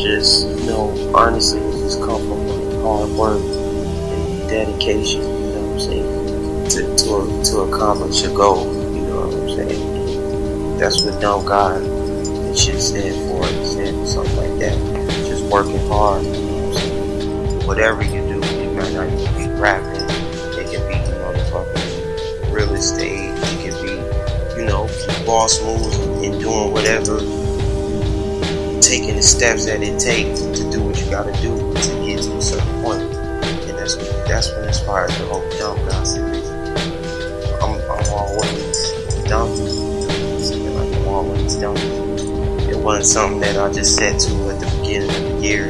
just, honestly, it just come from hard work and dedication, you know what I'm saying, to accomplish a goal, you know what I'm saying. That's what Gawd and shit stand for, something like that. Just working hard, you know what I'm saying. Whatever you do, it might not even be rapping, it can be, motherfucking real estate, it can be, boss moves and doing whatever, taking the steps that it takes to do what you gotta do to get to a certain point. And that's what inspires the whole Gawd series. I'm always dumb. I'm always dumb. It wasn't something that I just set to at the beginning of the year,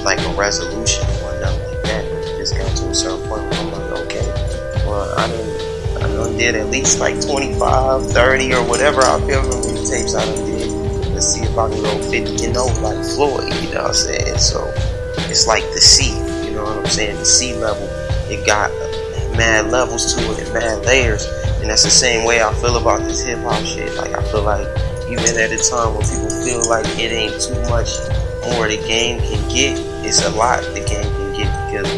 like a resolution or nothing like that. It just got to a certain point where I'm like, okay, well, I done did at least like 25, 30 or whatever I feel from the tapes I done did. Let's see if I can go 50 and over like Floyd, you know what I'm saying? So it's like the sea, you know what I'm saying? The sea level, it got mad levels to it and mad layers. And that's the same way I feel about this hip hop shit. Like, I feel like even at a time when people feel like it ain't too much more the game can get, it's a lot the game can get, because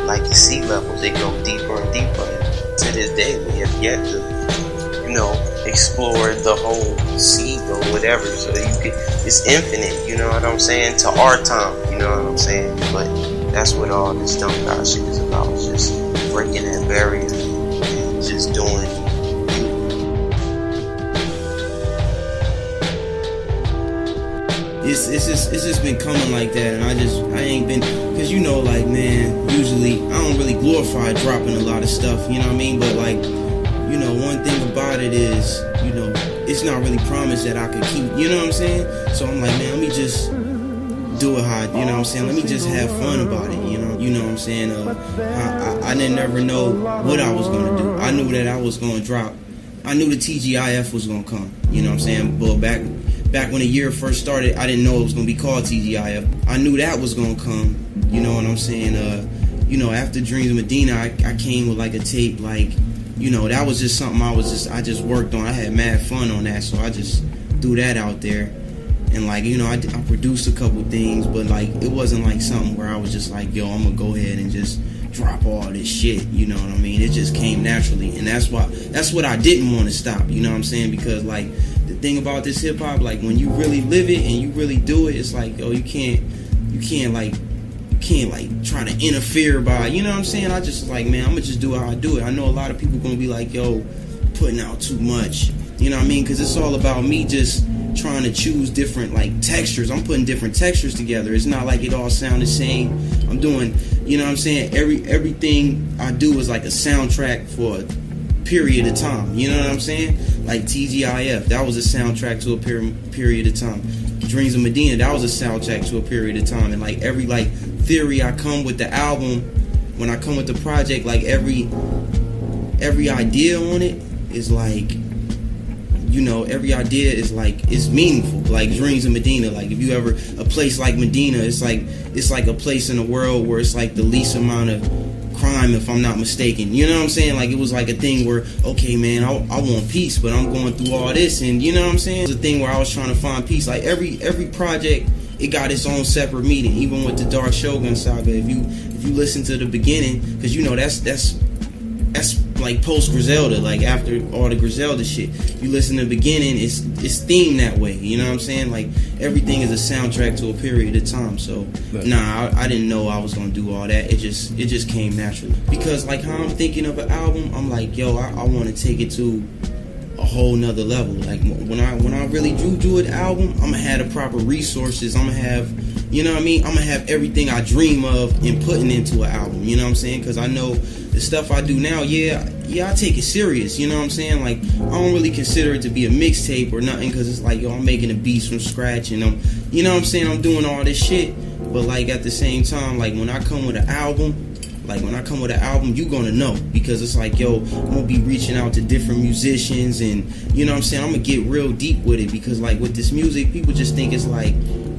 like the sea levels, they go deeper and deeper. And to this day, we have yet to, explore the whole sea or whatever. So it's infinite, you know what I'm saying? To our time, you know what I'm saying? But that's what all this Gawd shit is about. It's just breaking that barrier and just doing. It's just been coming like that, and I ain't been, cause like, man, usually I don't really glorify dropping a lot of stuff, you know what I mean? But like, one thing about it is, it's not really promised that I could keep, you know what I'm saying? So I'm like, man, let me just do it how, you know what I'm saying? Let me just have fun about it, you know what I'm saying? I didn't ever know what I was gonna do. I knew that I was gonna drop. I knew the Tgif was gonna come, you know what I'm saying? But back when the year first started, I didn't know it was going to be called Tgif. I knew that was going to come, you know what I'm saying? After Dreams of Medina, I came with like a tape, like, that was just something I just worked on. I had mad fun on that, so I just threw that out there. And like, I produced a couple things, but like, it wasn't like something where I was just like, yo, I'm going to go ahead and just drop all this shit, you know what I mean? It just came naturally, and that's what I didn't want to stop, you know what I'm saying? Because like, the thing about this hip hop, like when you really live it and you really do it, it's like, you can't try to interfere by, you know what I'm saying? I just like, man, I'm gonna just do how I do it. I know a lot of people gonna be like, yo, putting out too much, you know what I mean? Because it's all about me just trying to choose different like textures. I'm putting different textures together. It's not like it all sound the same. I'm doing, you know what I'm saying? Everything I do is like a soundtrack for a period of time. You know what I'm saying? Like Tgif, that was a soundtrack to a period of time. Dreams of Medina, that was a soundtrack to a period of time. And like every like theory I come with the album, when I come with the project, like every idea on it is like, every idea is like, it's meaningful. Like Dreams of Medina, like if you ever, a place like Medina, it's like a place in the world where it's like the least amount of crime, if I'm not mistaken. You know what I'm saying? Like it was like a thing where, okay, man, I want peace, but I'm going through all this, and you know what I'm saying? It was a thing where I was trying to find peace. Like every project, it got its own separate meaning. Even with the Dark Shogun saga, if you listen to the beginning, because that's like post Griselda, like after all the Griselda shit, you listen to the beginning, it's themed that way, you know what I'm saying? Like everything is a soundtrack to a period of time. So I didn't know I was gonna do all that. It just came naturally, because like how I'm thinking of an album, I'm like, yo, I want to take it to a whole nother level. Like when I really do an album, I'm gonna have the proper resources. I'm gonna have, you know what I mean? I'm gonna have everything I dream of in putting into an album. You know what I'm saying? Because I know the stuff I do now, I take it serious. You know what I'm saying? Like I don't really consider it to be a mixtape or nothing, because it's like, yo, I'm making the beats from scratch, and you know what I'm saying? I'm doing all this shit. But like at the same time, like when I come with an album, you gonna know, because it's like, yo, I'm gonna be reaching out to different musicians, and you know what I'm saying, I'm gonna get real deep with it, because like with this music, people just think it's like,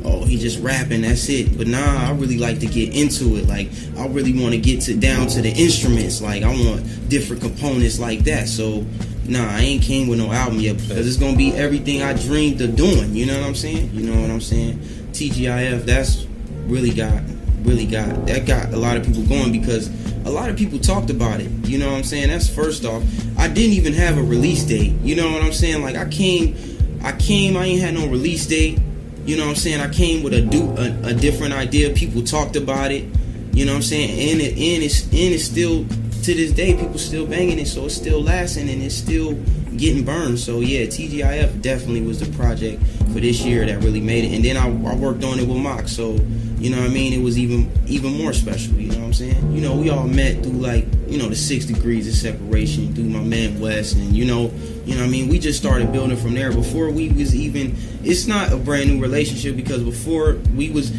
oh, he just rapping, that's it. But nah, I really like to get into it. Like I really want to get down to the instruments. Like I want different components like that. So nah, I ain't came with no album yet, because it's gonna be everything I dreamed of doing. You know what I'm saying? TGIF, that's really got a lot of people going, because a lot of people talked about it. You know what I'm saying? That's first off. I didn't even have a release date. You know what I'm saying? Like I came, I ain't had no release date. You know what I'm saying? I came with a different idea. People talked about it. You know what I'm saying? And it's still, to this day, people still banging it, so it's still lasting and it's still getting burned. So yeah, TGIF definitely was the project for this year that really made it. And then I worked on it with Mock, so you know what I mean, it was even more special. You know what I'm saying? You know, we all met through like, you know, the 6 degrees of separation, through my man Wes, and you know what I mean, we just started building from there. Before we was even, it's not a brand new relationship, because before we was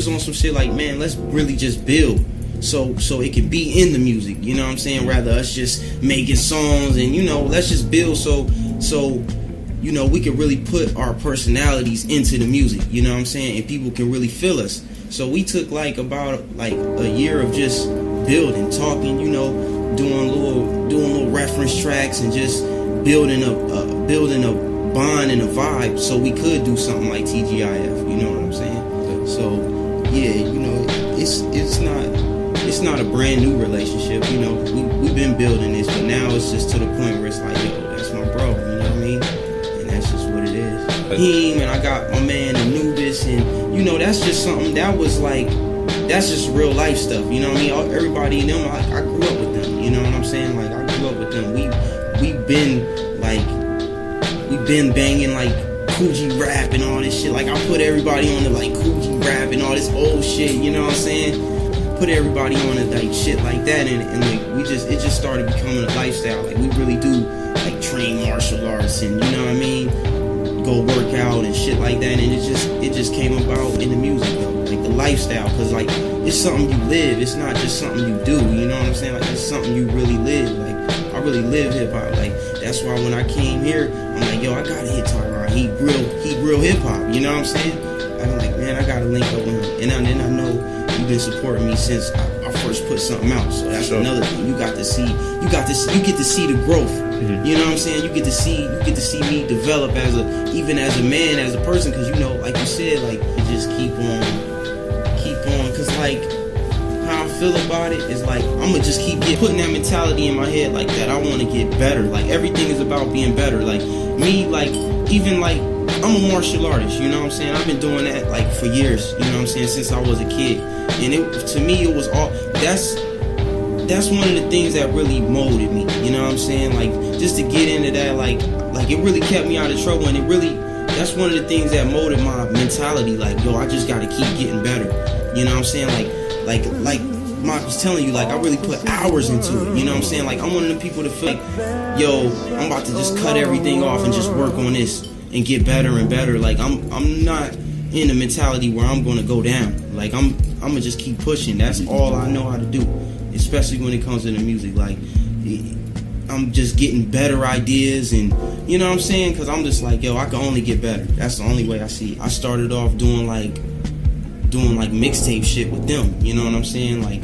on some shit like, man, let's really just build. So it can be in the music, you know what I'm saying? Rather us just making songs and, you know, let's just build so you know, we can really put our personalities into the music, you know what I'm saying? And people can really feel us. So we took like about like a year of just building, talking, you know, doing little reference tracks and just building a bond and a vibe, so we could do something like TGIF, you know what I'm saying? So yeah, you know, it's not a brand new relationship, you know. We've been building this, but now it's just to the point where it's like, yo, that's my bro, you know what I mean? And that's just what it is. Him, and I got my man Anubis, and you know, that's just something that was like, that's just real life stuff, you know what I mean? Everybody in them, I grew up with them, you know what I'm saying? Like, I grew up with them. We've been banging like Coogee rap and all this shit. Like, I put everybody on the like Coogee rap and all this old shit, you know what I'm saying? Put everybody on it like shit like that, and like it just started becoming a lifestyle. Like, we really do like train martial arts and, you know what I mean, go work out and shit like that, and it just came about in the music though, like the lifestyle, because like it's something you live, it's not just something you do, you know what I'm saying? Like, it's something you really live. Like, I really live hip hop. Like, that's why when I came here, I'm like, yo, I gotta hit Tyron. He real hip hop, you know what I'm saying? I'm like, man, I gotta link up with him, and then I know you've been supporting me since I first put something out. So that's another thing. You get to see the growth. Mm-hmm. You know what I'm saying? You get to see me develop as a man, as a person, because, you know, like you said, like, you just keep on, because like how I feel about it is like, I'm gonna just keep putting that mentality in my head like that. I want to get better. Like, everything is about being better. Like me, like, even like, I'm a martial artist, you know what I'm saying? I've been doing that like for years, you know what I'm saying, since I was a kid. And to me it was all, that's one of the things that really molded me, you know what I'm saying? Like, just to get into that, like it really kept me out of trouble, and that's one of the things that molded my mentality. Like, yo, I just gotta keep getting better, you know what I'm saying? Like Mark was telling you, like, I really put hours into it, you know what I'm saying? Like, I'm one of the people that feel like, yo, I'm about to just cut everything off and just work on this and get better and better. Like, I'm not in the mentality where I'm gonna go down. Like, I'm gonna just keep pushing. That's all I know how to do, especially when it comes to the music. Like, I'm just getting better ideas, and you know what I'm saying? Because I'm just like, yo, I can only get better. That's the only way I see it. I started off doing like mixtape shit with them, you know what I'm saying? Like,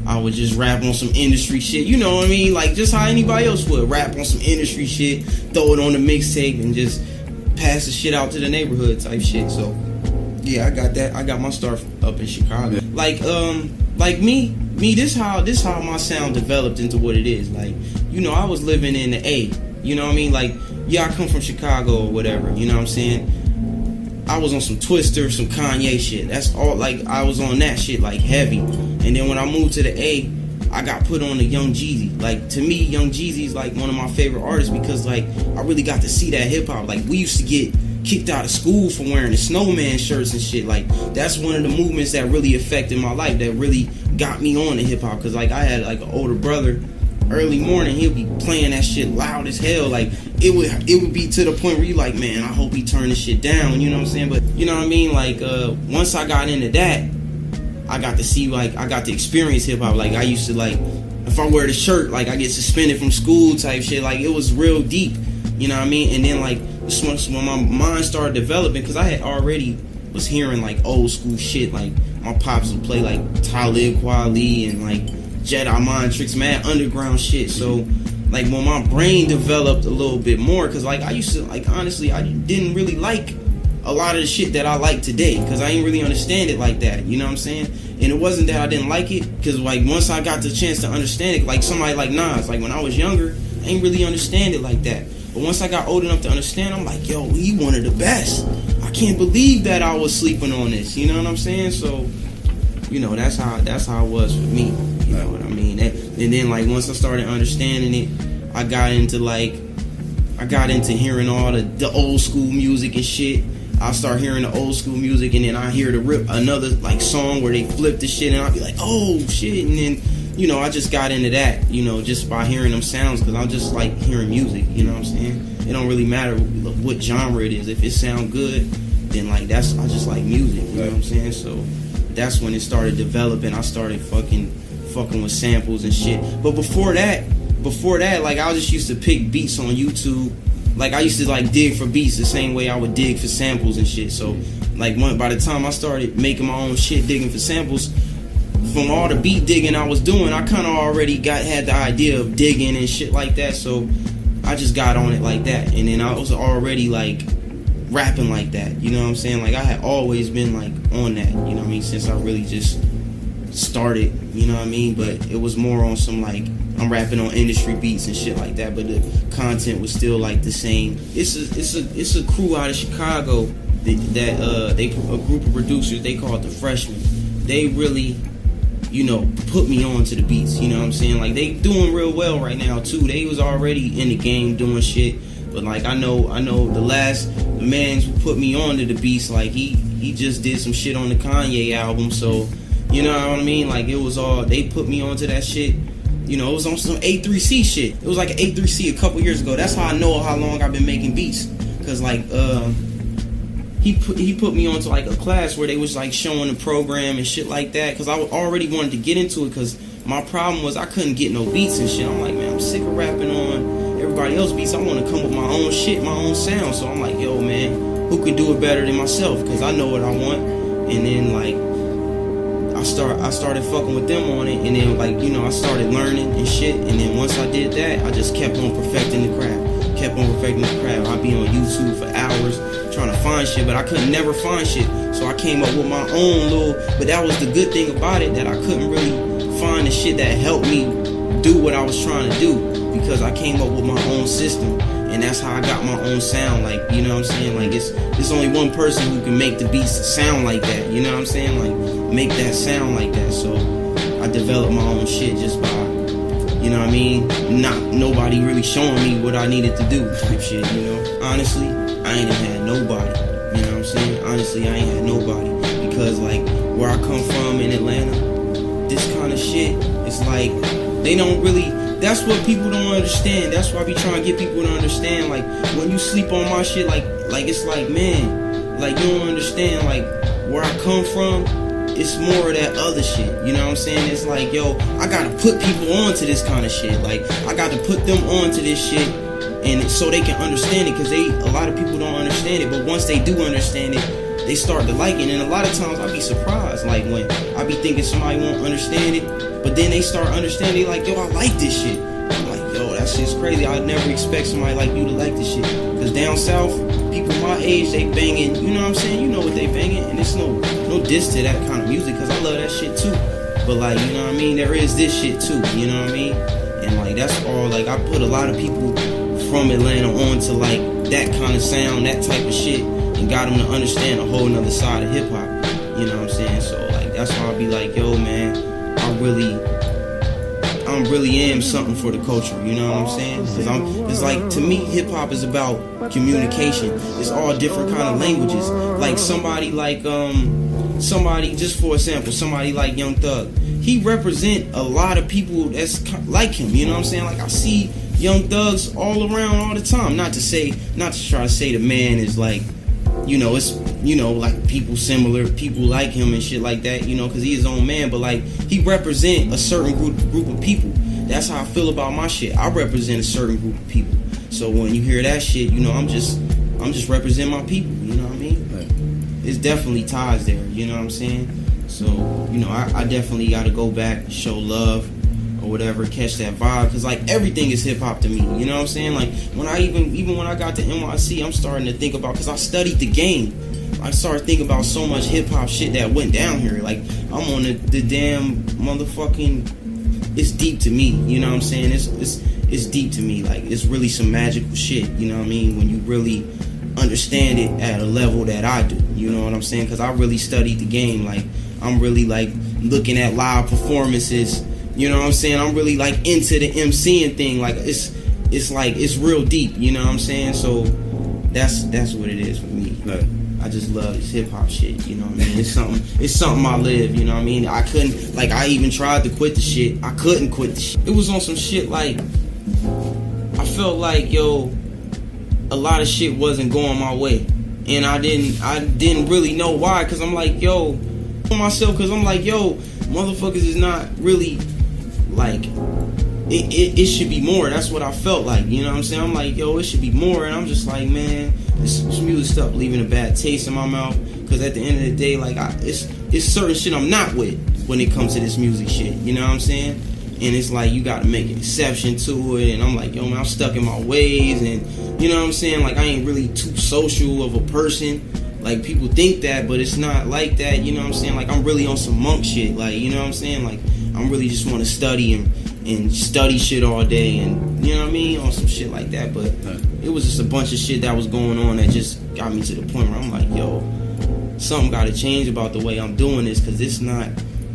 I would just rap on some industry shit, you know what I mean? Like, just how anybody else would rap on some industry shit, throw it on the mixtape, and just pass the shit out to the neighborhood type shit. So yeah, I got that. I got my start up in Chicago. Like me, this how my sound developed into what it is. Like, you know, I was living in the A, you know what I mean? Like, yeah, I come from Chicago or whatever, you know what I'm saying? I was on some Twister, some Kanye shit. That's all. Like, I was on that shit like heavy. And then when I moved to the A, I got put on to Young Jeezy. Like, to me, Young Jeezy is like one of my favorite artists, because like I really got to see that hip hop. Like, we used to get kicked out of school for wearing the snowman shirts and shit. Like, that's one of the movements that really affected my life, that really got me on to hip hop. Because like, I had like an older brother. Early morning, he'll be playing that shit loud as hell. Like, it would be to the point where you like, man, I hope he turn this shit down, you know what I'm saying? But you know what I mean? Like, once I got into that, I got to see, like, I got to experience hip hop. Like, I used to, like, if I wear the shirt, like, I get suspended from school type shit. Like, it was real deep, you know what I mean? And then like, when my mind started developing, because I had already was hearing like old school shit. Like, my pops would play like Talib Kweli and like Jedi Mind Tricks, mad underground shit. So like, when my brain developed a little bit more, because like, I used to, like, honestly, I didn't really like a lot of the shit that I like today, because I ain't really understand it like that, you know what I'm saying? And it wasn't that I didn't like it, because like once I got the chance to understand it, like somebody like Nas, like when I was younger, I ain't really understand it like that. But once I got old enough to understand, I'm like, yo, he one of the best. I can't believe that I was sleeping on this, you know what I'm saying? So, you know, that's how it was for me, you know what I mean? And then like once I started understanding it, I got into hearing all the old school music and shit. I start hearing the old school music, and then I hear another like song where they flip the shit, and I'll be like, oh shit. And then, you know, I just got into that, you know, just by hearing them sounds, because I just like hearing music, you know what I'm saying? It don't really matter what genre it is. If it sound good, then like I just like music, you know what I'm saying? So that's when it started developing. I started fucking with samples and shit. But before that, like I just used to pick beats on YouTube. Like I used to like dig for beats the same way I would dig for samples and shit. So like by the time I started making my own shit, digging for samples, from all the beat digging I was doing, I kind of already had the idea of digging and shit like that. So I just got on it like that, and then I was already like rapping like that. You know what I'm saying? Like I had always been like on that. You know what I mean? Since I really just started. You know what I mean? But it was more on some like, I'm rapping on industry beats and shit like that, but the content was still like the same. It's a crew out of Chicago that a group of producers, they call it the Freshmen. They really, you know, put me on to the beats. You know what I'm saying? Like they doing real well right now too. They was already in the game doing shit, but like I know the man who put me on to the beats, like he just did some shit on the Kanye album. So you know what I mean? Like it was all, they put me onto that shit. You know, it was on some A3C shit. It was like an A3C a couple years ago. That's how I know how long I've been making beats. Cause like he put me onto like a class where they was like showing the program and shit like that. Cause I already wanted to get into it. Cause my problem was I couldn't get no beats and shit. I'm like, man, I'm sick of rapping on everybody else's beats. I want to come with my own shit, my own sound. So I'm like, yo, man, who can do it better than myself? Cause I know what I want. And then like I started fucking with them on it, and then like, you know, I started learning and shit, and then once I did that, I just kept on perfecting the craft. I'd be on YouTube for hours trying to find shit, but I could never find shit, so I came up with my own little, but that was the good thing about it, that I couldn't really find the shit that helped me do what I was trying to do, because I came up with my own system, and that's how I got my own sound. Like, you know what I'm saying? Like it's only one person who can make the beats sound like that, you know what I'm saying? Like make that sound like that. So I developed my own shit just by, you know what I mean, nobody really showing me what I needed to do type shit, you know. Honestly, I ain't had nobody, you know what I'm saying? Honestly, I ain't had nobody, because like where I come from in Atlanta, this kind of shit, it's like they don't really, that's what people don't understand. That's why I be trying to get people to understand, like when you sleep on my shit, like it's like, man, like you don't understand, like where I come from, it's more of that other shit, you know what I'm saying? It's like, yo, I gotta put people on to this kind of shit. Like, I gotta put them on to this shit, and so they can understand it, because a lot of people don't understand it, but once they do understand it, they start to like it. And a lot of times I be surprised, like when I be thinking somebody won't understand it, but then they start understanding, like, yo, I like this shit. I'm like, yo, that shit's crazy. I'd never expect somebody like you to like this shit, because down south, people my age, they banging, you know what I'm saying? You know what they banging, and it's no diss to that kind of music, because I love that shit too. But like, you know what I mean? There is this shit too, you know what I mean? And like, that's all, like, I put a lot of people from Atlanta on to like that kind of sound, that type of shit, and got them to understand a whole nother side of hip hop, you know what I'm saying? So like, that's why I be like, yo, man, I really am something for the culture, you know what I'm saying? Because it's like, to me, hip hop is about communication. It's all different kind of languages. Like somebody, just for example, somebody like Young Thug, he represent a lot of people that's like him, you know what I'm saying? Like I see Young Thugs all around all the time. Not to try to say the man is like, you know, it's, you know, like people similar, people like him and shit like that, you know, because he's his own man, but like he represent a certain group of people. That's how I feel about my shit. I represent a certain group of people. So when you hear that shit, you know, I'm just representing my people, you know what I mean? Like, it's definitely ties there, you know what I'm saying? So, you know, I definitely got to go back, show love, or whatever, catch that vibe, because like everything is hip hop to me, you know what I'm saying? Like when I even when I got to NYC, I'm starting to think about, because I studied the game, I started thinking about so much hip hop shit that went down here. Like I'm on the damn motherfucking, it's deep to me, you know what I'm saying? It's deep to me. Like it's really some magical shit, you know what I mean, when you really understand it at a level that I do, you know what I'm saying? Because I really studied the game. Like I'm really like looking at live performances, you know what I'm saying? I'm really like into the MCing thing. Like it's like it's real deep, you know what I'm saying? So that's what it is for me. Like I just love this hip hop shit, you know what I mean? It's something I live, you know what I mean? I couldn't, like I even tried to quit the shit. I couldn't quit the shit. It was on some shit like I felt like, yo, a lot of shit wasn't going my way, and I didn't really know why, because I'm like, yo, myself, because I'm like, yo, motherfuckers is not really like it should be more. That's what I felt like, you know what I'm saying? I'm like, yo, it should be more, and I'm just like, man, this music stuff leaving a bad taste in my mouth, because at the end of the day, like it's certain shit I'm not with when it comes to this music shit, you know what I'm saying? And it's like you gotta make an exception to it, and I'm like, yo, man, I'm stuck in my ways, and you know what I'm saying? Like I ain't really too social of a person. Like people think that, but it's not like that, you know what I'm saying? Like I'm really on some monk shit, like, you know what I'm saying? Like I'm really just want to study and study shit all day, and you know what I mean, on some shit like that. But it was just a bunch of shit that was going on that just got me to the point where I'm like, yo, something gotta change about the way I'm doing this, because it's not,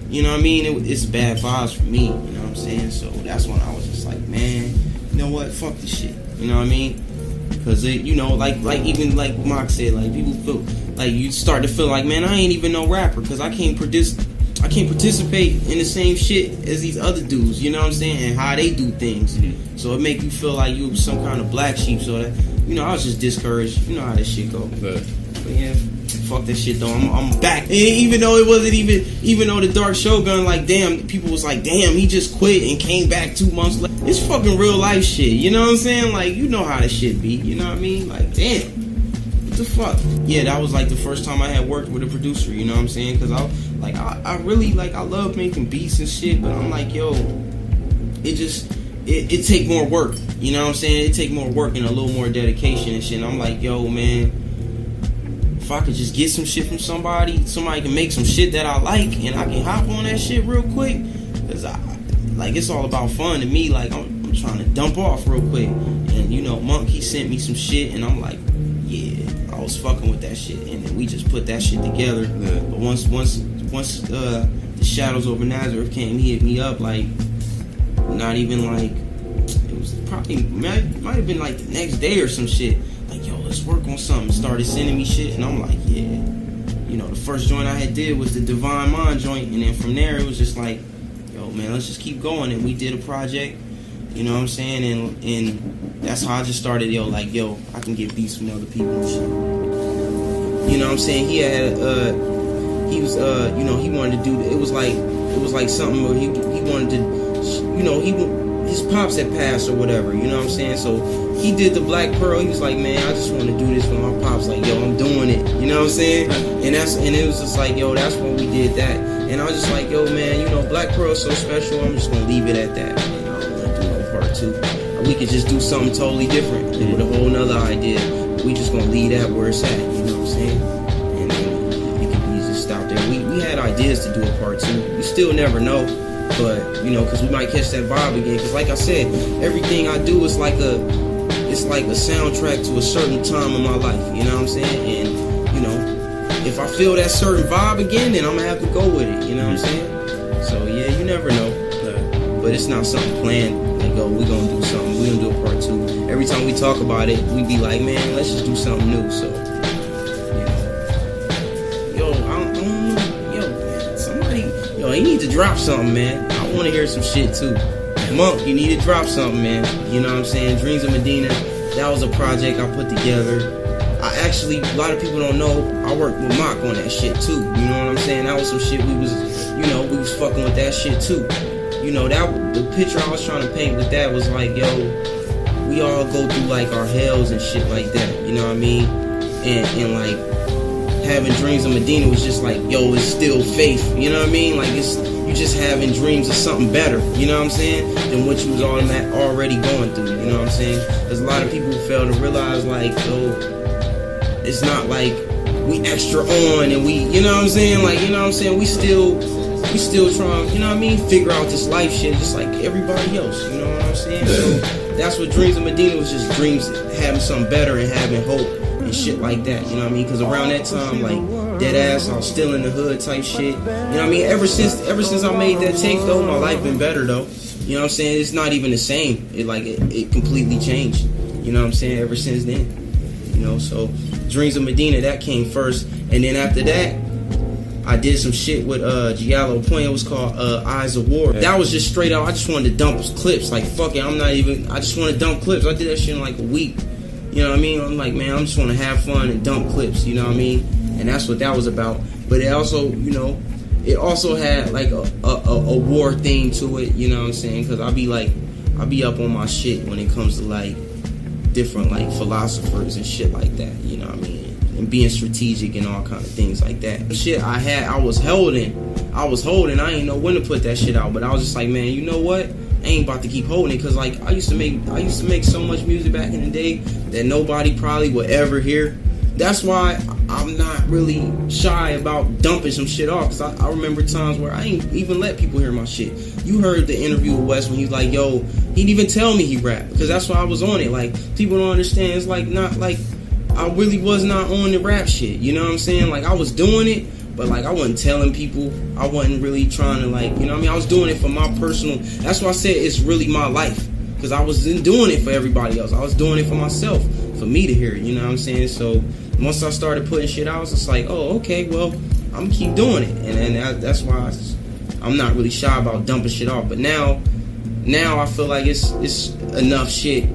you know what I mean, it's bad vibes for me, you know what I'm saying? So that's when I was just like, man, you know what, fuck this shit, you know what I mean? Because you know, like even like Mock said, like people feel like you start to feel like, man, I ain't even no rapper, because I can't participate in the same shit as these other dudes, you know what I'm saying, and how they do things. So it make you feel like you some kind of black sheep. So that, you know, I was just discouraged. You know how this shit go. But yeah, fuck that shit though. I'm back. And even though it wasn't even though the Dark Shogun, like, damn, people was like, damn, he just quit and came back 2 months later. It's fucking real life shit. You know what I'm saying? Like, you know how this shit be. You know what I mean? Like, damn. What the fuck? Yeah, that was like the first time I had worked with a producer, you know what I'm saying? Because I really, like, I love making beats and shit, but I'm like, yo, it take more work, you know what I'm saying? It take more work and a little more dedication and shit. And I'm like, yo, man, if I could just get some shit from somebody can make some shit that I like, and I can hop on that shit real quick, because it's all about fun to me. Like, I'm trying to dump off real quick. And, you know, Monk, he sent me some shit, and I'm like, yeah, I was fucking with that shit, and then we just put that shit together. Yeah. But once the Shadows Over Nazareth came, he hit me up, like, not even like, it was probably might have been like the next day or some shit. Like, yo, let's work on something. Started sending me shit, and I'm like, yeah. You know, the first joint I had did was the Divine Mind joint, and then from there it was just like, yo, man, let's just keep going. And we did a project, you know what I'm saying? And that's how I just started, yo, like, yo, I can get beats from other people and shit. You know what I'm saying? He had, he was, you know, he wanted to do, it was like something where he wanted to, you know, his pops had passed or whatever, you know what I'm saying? So he did the Black Pearl. He was like, man, I just want to do this for my pops. Like, yo, I'm doing it, you know what I'm saying? And it was just like, yo, that's when we did that. And I was just like, yo, man, you know, Black Pearl is so special, I'm just gonna leave it at that. You know, I don't want to do no part 2. We could just do something totally different with a whole nother idea. We just gonna leave that where it's at, you know what I'm saying? And then we just stop there. We had ideas to do a part 2. We still never know. But, you know, because we might catch that vibe again. Because like I said, everything I do is like a soundtrack to a certain time in my life. You know what I'm saying? And, you know, if I feel that certain vibe again, then I'm going to have to go with it. You know what I'm saying? So, yeah, you never know. But it's not something planned. Like, oh, we're going to do something. We're going to do a part 2. Every time we talk about it, we be like, man, let's just do something new. So, you need to drop something, man. I want to hear some shit too. Monk, you need to drop something, man. You know what I'm saying? Dreams of Medina, that was a project I put together. A lot of people don't know, I worked with Mock on that shit too. You know what I'm saying? That was some shit we was fucking with that shit too. You know, the picture I was trying to paint with that was like, yo, we all go through like our hells and shit like that. You know what I mean? And like, having dreams of Medina was just like, yo, it's still faith. You know what I mean? Like you just having dreams of something better. You know what I'm saying? Than what you was already going through. You know what I'm saying? There's a lot of people who fail to realize, like, yo, it's not like we extra on and we, you know what I'm saying? Like, you know what I'm saying? We still trying, you know what I mean? Figure out this life shit just like everybody else. You know what I'm saying? So that's what Dreams of Medina was, just dreams having something better and having hope and shit like that. You know what I mean? Because around that time, like, dead ass, I was still in the hood type shit. You know what I mean? Ever since I made that tape though, my life been better though. You know what I'm saying? It's not even the same. It completely changed. You know what I'm saying? Ever since then. You know, so Dreams of Medina, that came first. And then after that, I did some shit with Giallo Point. It was called Eyes of War. That was just straight out, I just wanted to dump clips. Like, fuck it, I just want to dump clips. I did that shit in like a week. You know what I mean? I'm like, man, I just want to have fun and dump clips. You know what I mean? And that's what that was about. But it also, you know, it also had like a war theme to it. You know what I'm saying? Because I be up on my shit when it comes to like different like philosophers and shit like that. You know what I mean? And being strategic and all kind of things like that. Shit I was holding. I didn't know when to put that shit out, but I was just like, man, you know what? I ain't about to keep holding it, cause like I used to make so much music back in the day that nobody probably would ever hear. That's why I'm not really shy about dumping some shit off, cause I remember times where I ain't even let people hear my shit. You heard the interview with Wes when he was like, yo, he didn't even tell me he rapped, because that's why I was on it. Like, people don't understand. It's like, not like I really was not on the rap shit, you know what I'm saying? Like, I was doing it, but like I wasn't telling people. I wasn't really trying to, like, you know what I mean? I was doing it for my personal, that's why I said it's really my life, because I wasn't doing it for everybody else. I was doing it for myself, for me to hear it, you know what I'm saying? So once I started putting shit out, it's like, oh, okay, well, I'm gonna keep doing it. And that's why I'm not really shy about dumping shit off. But now I feel like it's enough shit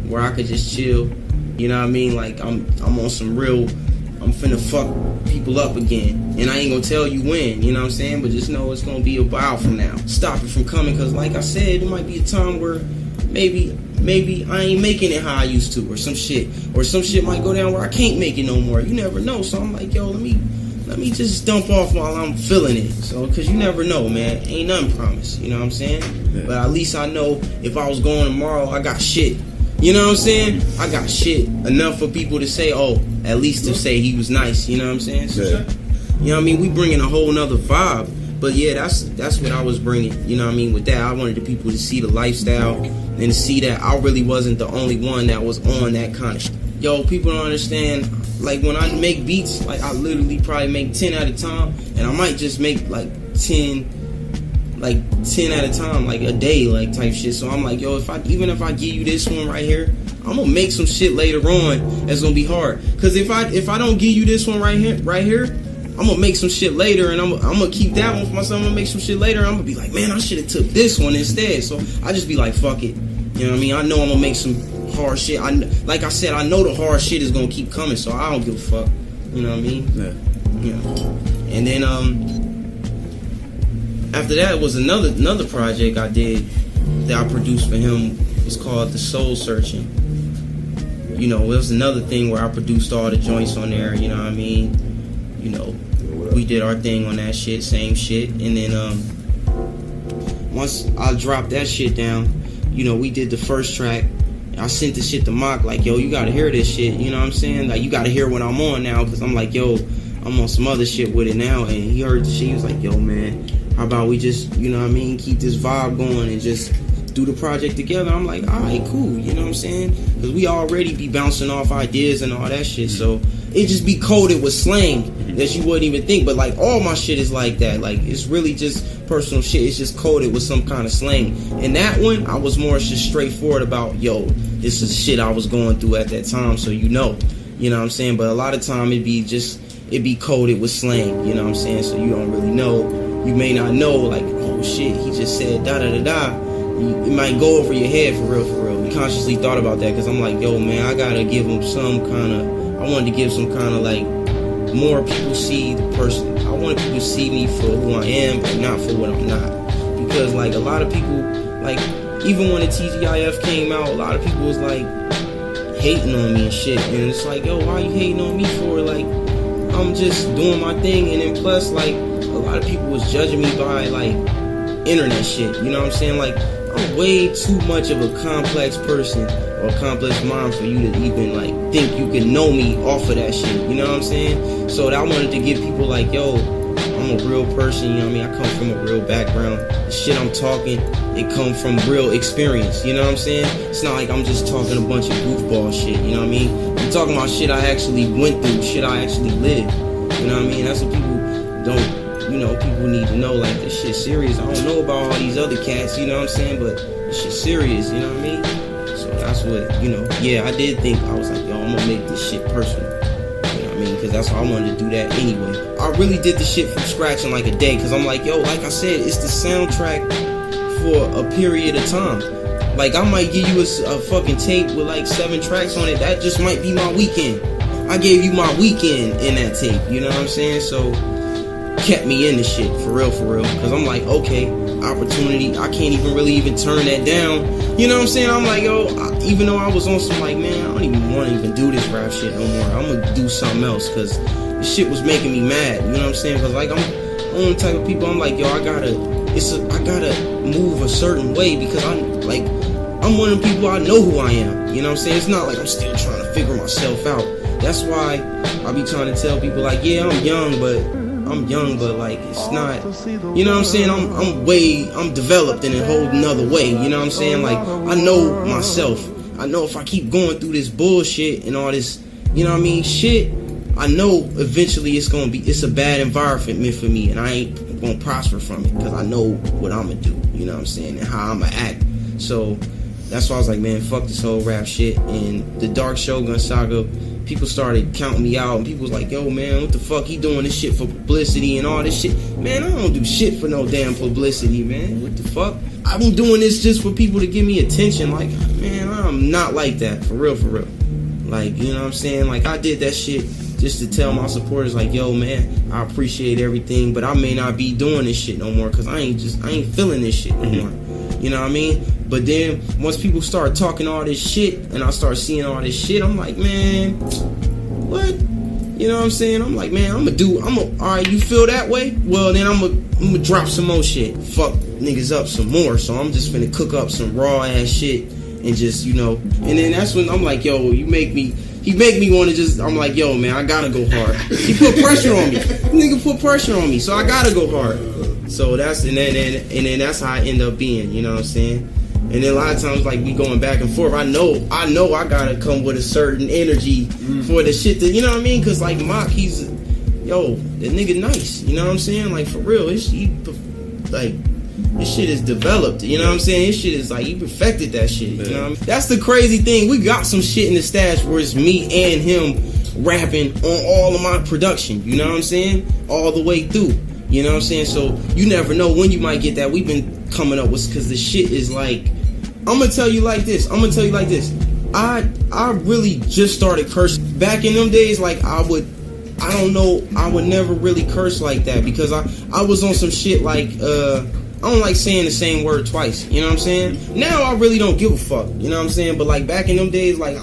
where I could just chill. You know what I mean? Like, I'm on some real, I'm finna fuck people up again. And I ain't gonna tell you when, you know what I'm saying? But just know it's gonna be a while from now. Stop it from coming, because like I said, it might be a time where maybe I ain't making it how I used to, or some shit might go down where I can't make it no more. You never know. So I'm like, yo, let me just dump off while I'm feeling it. So, because you never know, man. Ain't nothing promised, you know what I'm saying? Yeah. But at least I know if I was going tomorrow, I got shit. You know what I'm saying? I got shit enough for people to say, oh, at least to say he was nice. You know what I'm saying? So, yeah. You know what I mean? We bringing a whole nother vibe. But yeah, that's what I was bringing. You know what I mean? With that, I wanted the people to see the lifestyle and to see that I really wasn't the only one that was on that kind of shit. Yo, people don't understand. Like, when I make beats, like, I literally probably make 10 at a time, and I might just make like 10 at a time, like a day, like type shit. So I'm like, yo, even if I give you this one right here, I'm gonna make some shit later on that's gonna be hard. Cause if I don't give you this one right here, I'm gonna make some shit later, and I'm gonna keep that one for myself. I'm gonna make some shit later, and I'm gonna be like, man, I should have took this one instead. So I just be like, fuck it. You know what I mean? I know I'm gonna make some hard shit. Like I said, I know the hard shit is gonna keep coming, so I don't give a fuck. You know what I mean? Yeah. And then after that was another project I did that I produced for him. It was called The Soul Searching. You know, it was another thing where I produced all the joints on there. You know what I mean? You know, we did our thing on that shit, same shit. And then once I dropped that shit down, you know, we did the first track. I sent the shit to Mock, like, yo, you gotta hear this shit. You know what I'm saying? Like, you gotta hear what I'm on now, because I'm like, yo, I'm on some other shit with it now. And he heard the shit. He was like, yo, man, how about we just, you know what I mean, keep this vibe going and just do the project together. I'm like, all right, cool. You know what I'm saying? Because we already be bouncing off ideas and all that shit. So it just be coded with slang that you wouldn't even think. But like, all my shit is like that. Like, it's really just personal shit. It's just coded with some kind of slang. And that one, I was more just straightforward about, yo, this is shit I was going through at that time. So you know what I'm saying? But a lot of time it be coded with slang. You know what I'm saying? So you don't really know. You may not know, like, oh shit, he just said da da da da. It might go over your head for real. You consciously thought about that, because I'm like, yo, man, I gotta give him some kind of, I wanted to give some kind of, like, more people see the person. I wanted people to see me for who I am and not for what I'm not. Because, like, a lot of people, like, even when the TGIF came out, a lot of people was, like, hating on me and shit. And it's like, yo, why are you hating on me for? Like, I I'm just doing my thing, and then plus, like, a lot of people was judging me by, like, internet shit, you know what I'm saying? Like, I'm way too much of a complex person or a complex mind for you to even, like, think you can know me off of that shit, you know what I'm saying? So I wanted to give people, like, yo, I'm a real person, you know what I mean? I come from a real background. The shit I'm talking, it come from real experience, you know what I'm saying? It's not like I'm just talking a bunch of goofball shit, you know what I mean? I'm talking about shit I actually went through, shit I actually lived, you know what I mean? That's what people don't, you know, people need to know, like, this shit serious. I don't know about all these other cats, you know what I'm saying? But this shit serious, you know what I mean? So that's what, you know, yeah, I did think, I was like, yo, I'm gonna make this shit personal. Because that's how I wanted to do that anyway. I really did the shit from scratch in like a day, because I'm like, yo, like I said, it's the soundtrack for a period of time. Like, I might give you a fucking tape with like 7 tracks on it. That just might be my weekend. I gave you my weekend in that tape, you know what I'm saying? So, kept me in the shit, for real, because I'm like, okay, opportunity, I can't even turn that down, you know what I'm saying? I'm like, yo, even though I was on some, like, man, I don't even want to even do this rap shit no more, I'm gonna do something else, because this shit was making me mad, you know what I'm saying? Because, like, I'm the type of people, I'm like, yo, I gotta move a certain way, because I'm one of the people, I know who I am, you know what I'm saying? It's not like I'm still trying to figure myself out. That's why I be trying to tell people, like, yeah, I'm young, but like, it's not, you know what I'm saying? I'm developed in a whole nother way, you know what I'm saying? Like, I know myself. I know if I keep going through this bullshit and all this, you know what I mean, shit, I know eventually it's a bad environment for me, and I ain't gonna prosper from it, because I know what I'm gonna do, you know what I'm saying, and how I'm gonna act. So that's why I was like, man, fuck this whole rap shit. And the Dark Shogun saga, people started counting me out, and people was like, yo, man, what the fuck, he doing this shit for publicity and all this shit. Man, I don't do shit for no damn publicity, man. What the fuck? I'm doing this just for people to give me attention. Like, man, I'm not like that, for real. Like, you know what I'm saying? Like, I did that shit just to tell my supporters, like, yo, man, I appreciate everything, but I may not be doing this shit no more, because I ain't feeling this shit no more. You know what I mean? But then once people start talking all this shit, and I start seeing all this shit, I'm like, man, what? You know what I'm saying? I'm like, man, alright, you feel that way? Well, then I'm gonna drop some more shit. Fuck niggas up some more. So I'm just finna cook up some raw ass shit and just, you know. And then that's when I'm like, yo, he make me want to just, I'm like, yo, man, I gotta go hard. He put pressure on me. Nigga put pressure on me, so I gotta go hard. So that's, and then that's how I end up being, you know what I'm saying? And then a lot of times, like, we going back and forth. I know I gotta come with a certain energy for the shit that, you know what I mean? Cause like Mock, he's, yo, that nigga nice, you know what I'm saying? Like, for real, this shit is developed, you know what I'm saying? This shit is like, he perfected that shit, you know what I mean? That's the crazy thing. We got some shit in the stash where it's me and him rapping on all of my production, you know what I'm saying? All the way through, you know what I'm saying? So you never know when you might get that. We've been coming up with, because the shit is like, I'm gonna tell you like this. I really just started cursing. Back in them days, like, I would never really curse like that, because I was on some shit like, I don't like saying the same word twice, you know what I'm saying? Now I really don't give a fuck, you know what I'm saying? But like back in them days, like,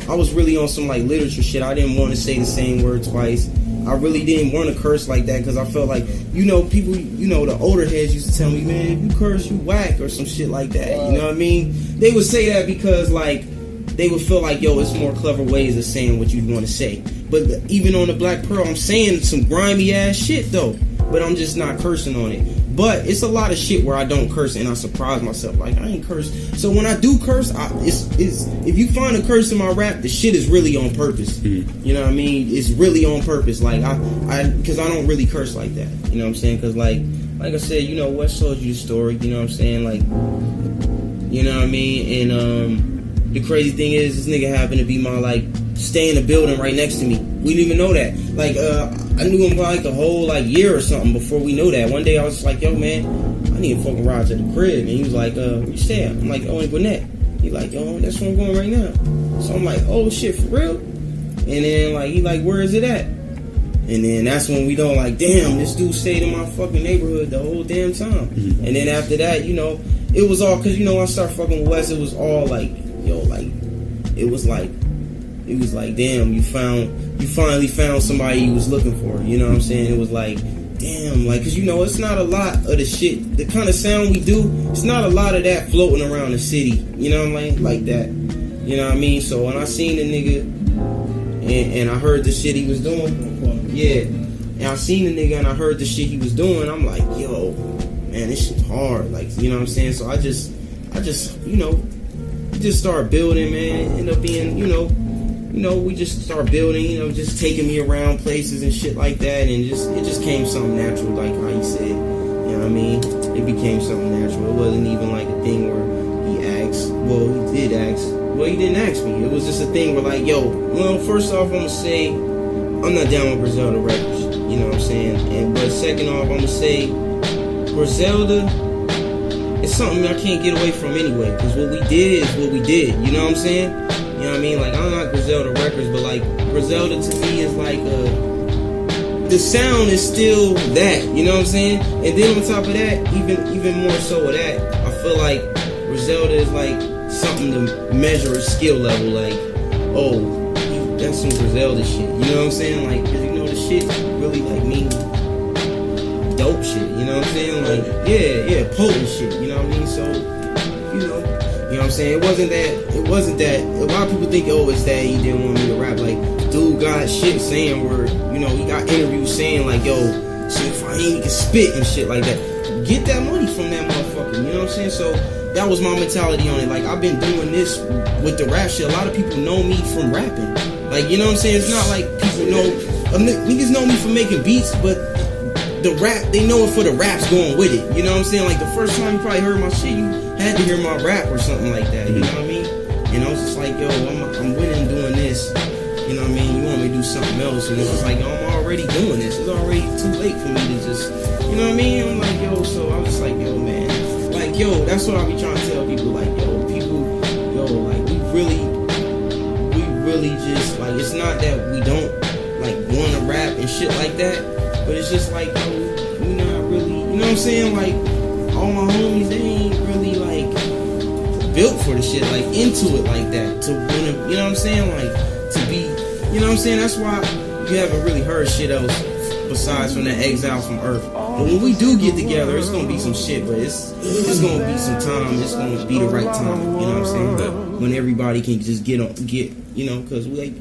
I was really on some like literature shit. I didn't want to say the same word twice. I really didn't want to curse like that, because I felt like, you know, people, you know, the older heads used to tell me, man, if you curse, you whack, or some shit like that. You know what I mean? They would say that because, like, they would feel like, yo, it's more clever ways of saying what you want to say. But even on the Black Pearl, I'm saying some grimy ass shit though, but I'm just not cursing on it. But it's a lot of shit where I don't curse, and I surprise myself, like, I ain't curse. So when I do curse, it's if you find a curse in my rap, the shit is really on purpose. You know what I mean? It's really on purpose. Like, because I don't really curse like that. You know what I'm saying? Because like I said, you know, West told you the story. You know what I'm saying? Like, you know what I mean? And the crazy thing is, this nigga happened to be my, like, stay in the building right next to me. We didn't even know that. Like, I knew him for like a whole like year or something before we knew that. One day I was just like, yo, man, I need a fucking ride to the crib. And he was like, where you stay at? I'm like, oh, in Gwinnett. He like, yo, that's where I'm going right now. So I'm like, oh shit, for real? And then like, he like, where is it at? And then that's when we know, like, damn, this dude stayed in my fucking neighborhood the whole damn time. And then after that, you know, it was all, cause you know, I started fucking with West, it was all like, yo, like, it was like, damn, you found you finally found somebody you was looking for. You know what I'm saying? It was like, damn, like, cause you know, it's not a lot of the shit, the kind of sound we do, it's not a lot of that floating around the city. You know what I mean? Like that. You know what I mean? So when I seen the nigga and I heard the shit he was doing, yeah, and I seen the nigga and I heard the shit he was doing, I'm like, yo, man, this shit hard. Like, you know what I'm saying? So I just, you know, just start building, man. End up being, you know, we just start building, you know, just taking me around places and shit like that, and it just came something natural, like how you said. You know what I mean? It became something natural. It wasn't even like a thing where he asked. Well, he did ask. Well, he didn't ask me. It was just a thing where like, yo, well, first off, I'm gonna say I'm not down with Griselda Records. You know what I'm saying? But second off, I'm gonna say Griselda, it's something I can't get away from anyway, because what we did is what we did. You know what I'm saying? You know what I mean? Like, I'm not Griselda Records, but like, Griselda to me is like the sound is still that, you know what I'm saying? And then on top of that, even more so of that, I feel like Griselda is like something to measure a skill level, like, oh, that's some Griselda shit, you know what I'm saying? Like, cause you know the shit really like mean dope shit, you know what I'm saying? Like, yeah, potent shit, you know what I mean? So, you know what I'm saying? It wasn't that, a lot of people think, oh, it's that he didn't want me to rap. Like, dude got shit saying where, you know, he got interviews saying like, yo, shit, if I ain't can spit and shit like that. Get that money from that motherfucker, you know what I'm saying? So, that was my mentality on it. Like, I've been doing this with the rap shit. A lot of people know me from rapping. Like, you know what I'm saying? It's not like people know, niggas know me from making beats, but the rap, they know it for the raps going with it. You know what I'm saying? Like, the first time you probably heard my shit, you had to hear my rap or something like that. You know what I mean? And I was just like, yo, I'm winning doing this. You know what I mean? You want me to do something else? And it was like, yo, I'm already doing this. It's already too late for me to just, you know what I mean? I'm like, yo, so I was just like, yo, man. Like, yo, that's what I be trying to tell people. Like, yo, like, we really just, like, it's not that we don't, like, want to rap and shit like that, but it's just like, yo, we not really, you know what I'm saying? Like, all my homies, they ain't really, like, built for the shit, like, into it like that, to wanna, you know what I'm saying? Like, to be, you know what I'm saying? That's why you haven't really heard shit else besides from that Exile from Earth. But when we do get together, it's gonna be some shit, but it's gonna be some time, it's gonna be the right time, you know what I'm saying? When everybody can just get, you know, cause we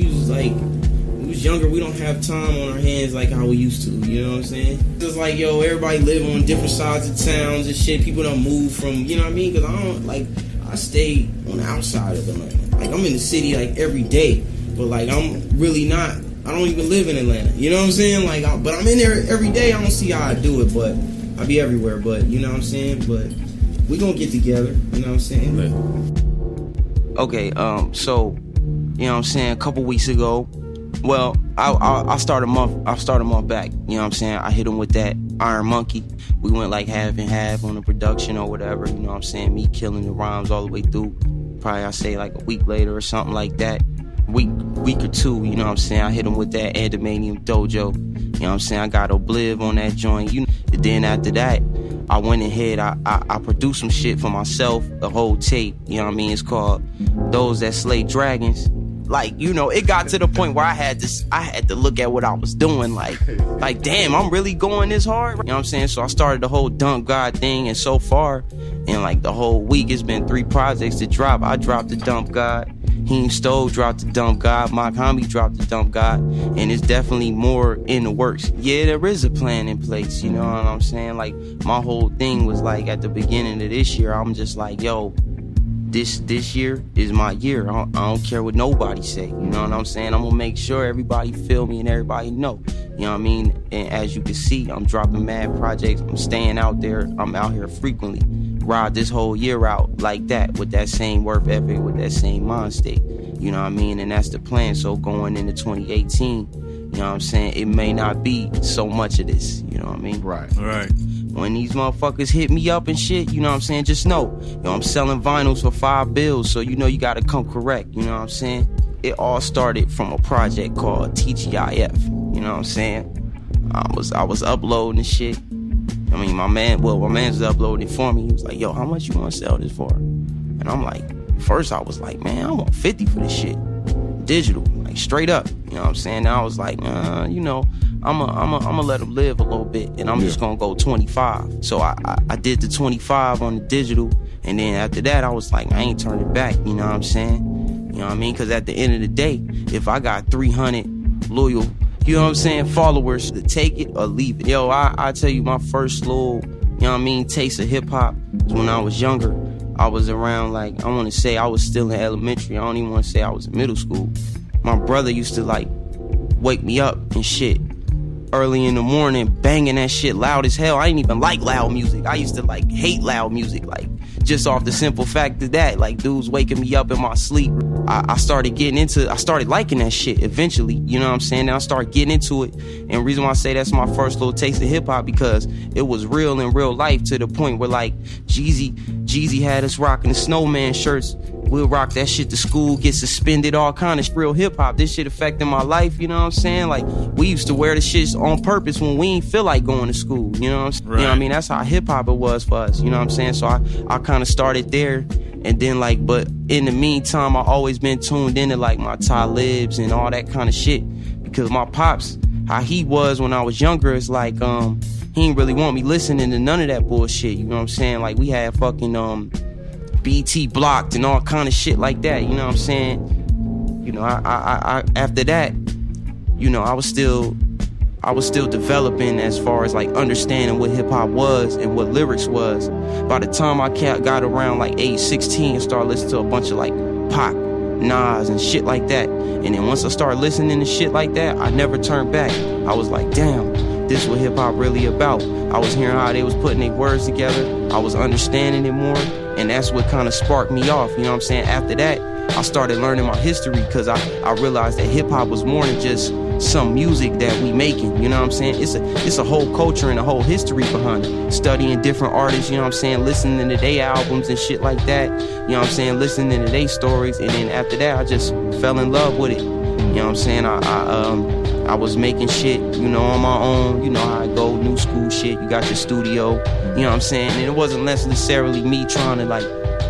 was younger, we don't have time on our hands like how we used to, you know what I'm saying? It's like, yo, everybody live on different sides of towns and shit, people don't move from, you know what I mean? Cause I stay on the outside of Atlanta. Like, I'm in the city, like, every day, but, like, I'm really not, I don't even live in Atlanta, you know what I'm saying? Like, but I'm in there every day. I don't see how I do it, but I be everywhere, but, you know what I'm saying? But we gonna get together, you know what I'm saying? Okay, so, you know what I'm saying, a couple weeks ago, well, I start a month back, you know what I'm saying? I hit him with that Iron Monkey. We went like half and half on the production or whatever, you know what I'm saying? Me killing the rhymes all the way through. Probably I say like a week later or something like that. Week or two, you know what I'm saying? I hit him with that Andamanium Dojo. You know what I'm saying? I got Obliv on that joint. Then after that, I went ahead, I produced some shit for myself, the whole tape. You know what I mean? It's called Those That Slay Dragons. Like, you know, it got to the point where I had to look at what I was doing. Like, damn, I'm really going this hard. You know what I'm saying? So I started the whole Dump God thing, and so far, in like the whole week, it's been 3 projects to drop. I dropped the Dump God. Heem Stove dropped the Dump God. Mock Homie dropped the Dump God. And it's definitely more in the works. Yeah, there is a plan in place, you know what I'm saying? Like, my whole thing was like, at the beginning of this year, I'm just like, yo, this year is my year. I don't care what nobody say, you know what I'm saying? I'm gonna make sure everybody feel me and everybody know, you know what I mean? And as you can see, I'm dropping mad projects. I'm staying out there. I'm out here frequently. Ride this whole year out like that, with that same work ethic, with that same mind state, you know what I mean? And that's the plan. So going into 2018, you know what I'm saying, it may not be so much of this, you know what I mean? Right. When these motherfuckers hit me up and shit, you know what I'm saying, just know, I'm selling vinyls for $5, so you know you gotta come correct, you know what I'm saying? It all started from a project called Tgif, you know what I'm saying? I was uploading and shit. I mean, my man was uploading it for me. He was like, yo, how much you want to sell this for? And I'm like, first I was like, man, I want 50 for this shit. digital, like straight up. You know what I'm saying? And I was like, you know, I'm gonna let him live a little bit, and I'm just gonna go 25. So I did the 25 on the digital, and then after that, I was like, I ain't turning back. You know what I'm saying? You know what I mean? Because at the end of the day, if I got 300 loyal, you know what I'm saying, followers, to take it or leave it. Yo, I tell you, my first little, you know what I mean, taste of hip hop was when I was younger. I was around, like, I want to say I was still in elementary. I don't even want to say I was in middle school. My brother used to, like, wake me up and shit early in the morning, banging that shit loud as hell. I didn't even like loud music. I used to, like, hate loud music, like, just off the simple fact of that, like, dudes waking me up in my sleep. I started liking that shit eventually, you know what I'm saying? And I started getting into it. And the reason why I say that's my first little taste of hip hop, because it was real in real life, to the point where, like, Jeezy had us rocking the snowman shirts. We'll rock that shit to school, get suspended, all kind of real hip hop. This shit affected my life, you know what I'm saying? Like, we used to wear the shit on purpose when we ain't feel like going to school, you know what I'm saying? Right. You know what I mean? That's how hip hop it was for us, you know what I'm saying? So I kind of started there. And then, like, but in the meantime, I always been tuned into, like, my Talibs and all that kind of shit. Because my pops, how he was when I was younger, is like, he ain't really want me listening to none of that bullshit, you know what I'm saying? Like, we had fucking, BT blocked and all kind of shit like that, you know what I'm saying? You know, I after that, you know, I was still developing as far as, like, understanding what hip-hop was and what lyrics was. By the time I got around, like, age 16 and started listening to a bunch of, like, Pac, Nas and shit like that. And then once I started listening to shit like that, I never turned back. I was like, damn, this is what hip-hop really about. I was hearing how they was putting their words together. I was understanding it more. And that's what kind of sparked me off, you know what I'm saying? After that, I started learning my history, because I realized that hip-hop was more than just some music that we making, you know what I'm saying? It's a whole culture and a whole history behind it. Studying different artists, you know what I'm saying? Listening to their albums and shit like that, you know what I'm saying? Listening to their stories, and then after that, I just fell in love with it. You know what I'm saying? I was making shit, you know, on my own. You know how I go, new school shit. You got your studio, you know what I'm saying? And it wasn't necessarily me trying to, like,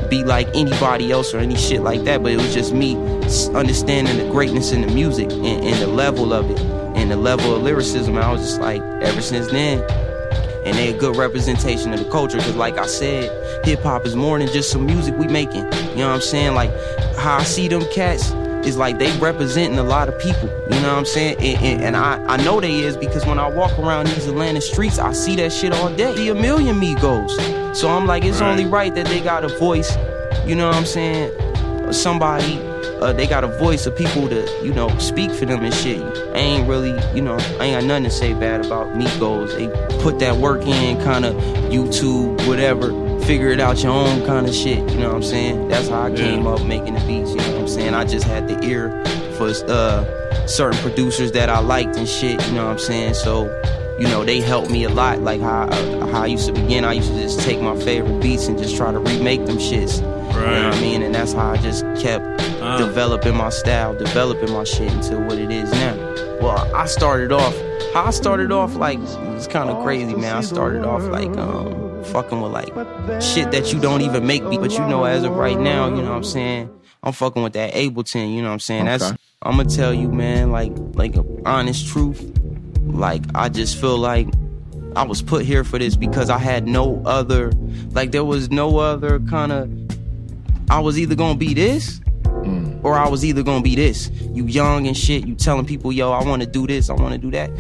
be like anybody else or any shit like that, but it was just me understanding the greatness in the music and the level of it and the level of lyricism. And I was just like, ever since then, and they a good representation of the culture, because, like I said, hip-hop is more than just some music we making, you know what I'm saying? Like, how I see them cats is like they representing a lot of people, you know what I'm saying? And I know they is, because when I walk around these Atlanta streets, I see that shit all day. The a million Migos. So I'm like, it's only right that they got a voice, you know what I'm saying? Somebody, they got a voice of people to, you know, speak for them and shit. I ain't really, you know, I ain't got nothing to say bad about Migos. They put that work in, kind of YouTube, whatever. Figure it out your own kind of shit, you know what I'm saying? That's how I came up making the beats, you know what I'm saying? I just had the ear for certain producers that I liked and shit, you know what I'm saying? So, you know, they helped me a lot. Like how I used to begin, I used to just take my favorite beats and just try to remake them shits. Right. You know what I mean? And that's how I just kept developing my style, developing my shit into what it is now. Well, I started off, like, it's kind of crazy, man. I started off like, fucking with, like, shit that you don't even make beat, but you know, as of right now, you know what I'm saying, I'm fucking with that Ableton, you know what I'm saying? Okay. That's, I'm gonna tell you, man, like honest truth, like, I just feel like I was put here for this because I had no other, like, there was no other kind of, I was either gonna be this or I was either gonna be this. You young and shit, you telling people, yo, I wanna do this, I wanna do that.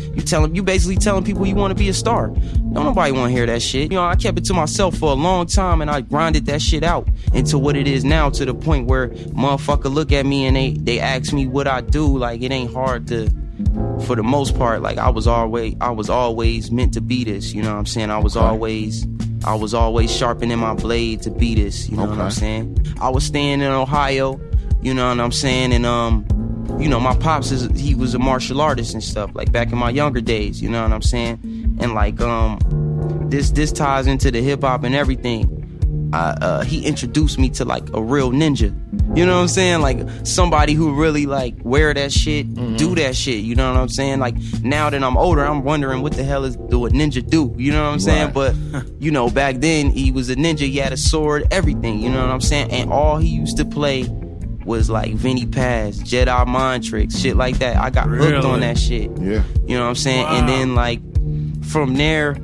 You basically telling people you wanna be a star. Don't nobody wanna hear that shit. You know, I kept it to myself for a long time and I grinded that shit out into what it is now, to the point where motherfucker look at me and they ask me what I do. Like, it ain't hard to, for the most part, like, I was always meant to be this, you know what I'm saying? I was always sharpening my blade to be this, you know what I'm saying? I was staying in Ohio, you know what I'm saying? And, you know, my pops, he was a martial artist and stuff, like, back in my younger days, you know what I'm saying? And, like, this ties into the hip-hop and everything. He introduced me to, like, a real ninja. You know what I'm saying? Like, somebody who really, like, wear that shit, do that shit, you know what I'm saying? Like, now that I'm older, I'm wondering what the hell do a ninja do, you know what I'm saying? But, you know, back then, he was a ninja, he had a sword, everything, you know what I'm saying? And all he used to play was like Vinnie Paz, Jedi Mind Tricks, shit like that. I got hooked on that shit. Yeah. You know what I'm saying? Wow. And then like from there,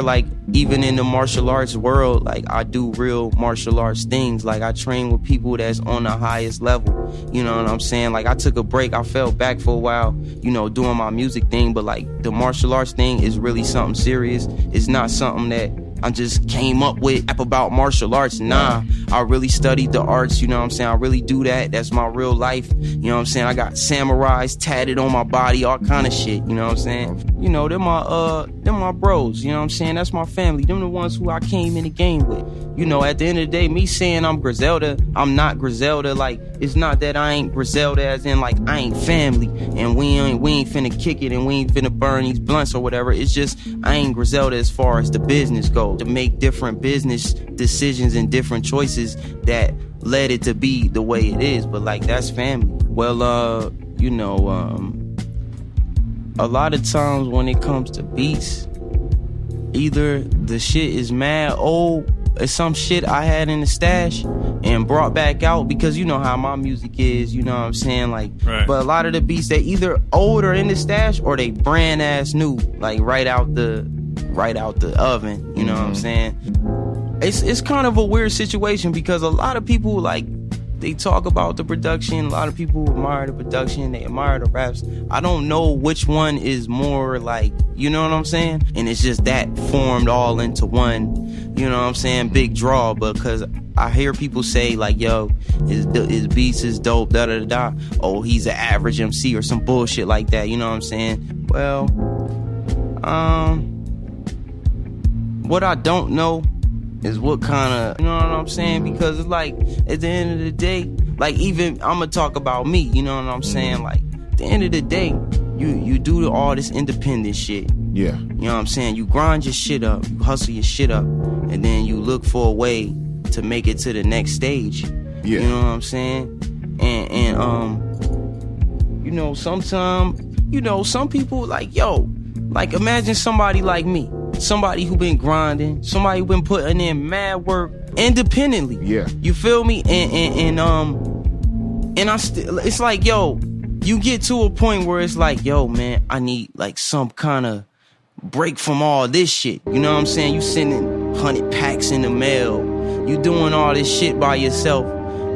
like even in the martial arts world, like I do real martial arts things. Like I train with people that's on the highest level. You know what I'm saying? Like I took a break. I fell back for a while, you know, doing my music thing. But like the martial arts thing is really something serious. It's not something that I just came up with about martial arts. Nah, I really studied the arts, you know what I'm saying? I really do that. That's my real life. You know what I'm saying? I got samurais tatted on my body, all kind of shit, you know what I'm saying? You know, they're my bros, you know what I'm saying? That's my family. Them the ones who I came in the game with. You know, at the end of the day, me saying I'm Griselda, I'm not Griselda. Like, it's not that I ain't Griselda as in like I ain't family and we ain't finna kick it and we ain't finna burn these blunts or whatever. It's just I ain't Griselda as far as the business goes. To make different business decisions and different choices that led it to be the way it is. But like that's family. Well, you know, a lot of times when it comes to beats, either the shit is mad old, or some shit I had in the stash and brought back out, because you know how my music is, you know what I'm saying? Like, right. But a lot of the beats, they either old or in the stash, or they brand ass new, like right out the oven, you know what I'm saying? It's kind of a weird situation, because a lot of people, like, they talk about the production, a lot of people admire the production, they admire the raps. I don't know which one is more like, you know what I'm saying? And it's just that formed all into one, you know what I'm saying, big draw. Because I hear people say like, yo, his beats is dope, da da da da. Oh, he's an average MC or some bullshit like that, you know what I'm saying? Well, what I don't know is what kind of, you know what I'm saying? Because it's like, at the end of the day, like even, I'm gonna talk about me, you know what I'm saying? Like, at the end of the day, you do all this independent shit. Yeah. You know what I'm saying? You grind your shit up, you hustle your shit up, and then you look for a way to make it to the next stage. Yeah. You know what I'm saying? And you know, sometimes, you know, some people like, yo, like imagine somebody like me. Somebody who been grinding, somebody who been putting in mad work independently. Yeah. You feel me? And I still, it's like, yo, you get to a point where it's like, yo, man, I need like some kind of break from all this shit. You know what I'm saying? You sending 100 packs in the mail. You doing all this shit by yourself.